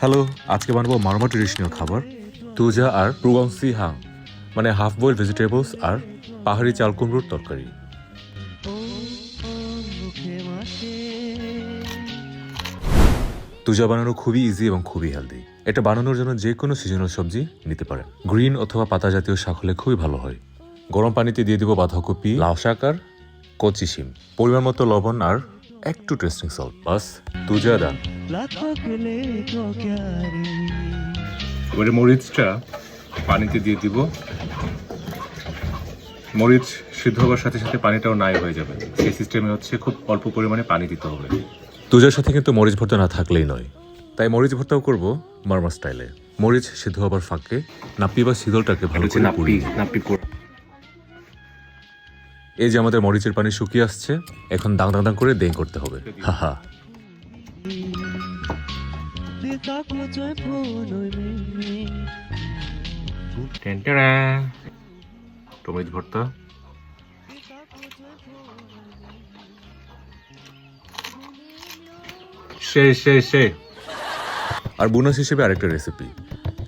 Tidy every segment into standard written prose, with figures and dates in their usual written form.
Hello, আজকে বানাবো Marma traditional খাবার তুজা আর প্রুগংসি হাং, মানে হাফ বয়েল ভেজিটেবলস আর পাহাড়ি চাল কুমড়োর তরকারি। তুজা বানানো খুবই ইজি এবং খুবই হেলদি। এটা বানানোর জন্য যে কোনো সিজনাল সবজি নিতে পারেন। গ্রিন অথবা পাতা জাতীয় শাক হলে খুবই ভালো হয়। গরম পানিতে দিয়ে দিব বাঁধাকপি, লাউ শাক আর কচি শিম, পরিমাণ মতো লবণ আর একটু টেস্টিং সল্ট। বাস তুজা ডান। এবারে মরিচটা পানিতে দিয়ে দিব। মরিচ সিদ্ধ হওয়ার সাথে সাথে পানিটাও নাই হয়ে যাবে, সেই সিস্টেমে হচ্ছে খুব অল্প পরিমাণে পানি দিতে হবে। তুজার সাথে কিন্তু মরিচ ভর্তা না থাকলেই নয়, তাই মরিচ ভর্তাও করব মারমা স্টাইলে। মরিচ সিদ্ধ হবার ফাঁকে নাপ্পি বা শীতলটাকে ভালো করে পুড়িয়ে এই যে আমাদের মরিচের পানি শুকিয়ে আসছে, এখন দাং দাং দাং করে দেং করতে হবে। হাহা, টমেটো ভর্তা। সে আর বোনাস হিসেবে আরেকটা রেসিপি,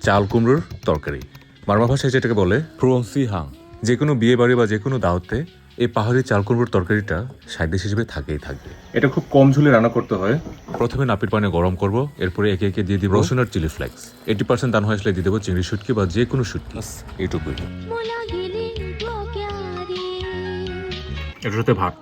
চাল কুমড়োর তরকারি। মারমা ভাষায় যেটাকে বলে প্রুগংসি হাং। যে কোনো বিয়ে বাড়ি বা যে কোনো দাওয়াতে এই পাহাড়ি চাল কুমড়োর তরকারিটা সাইড ডিশ হিসেবে থাকেই থাকবে। এটা খুব কম ঝুলে রান্না করতে হয়। প্রথমে নাপির পানি গরম করব, এরপরে একে একে দিয়ে দিব রসুন আর চিলি ফ্লেক্স। 80% দান হয়ে আসলে দিয়ে দেবো চিংড়ি শুটকি বা যে কোনো শুটকি। এইটুকুই। এটার সাথে ভাত।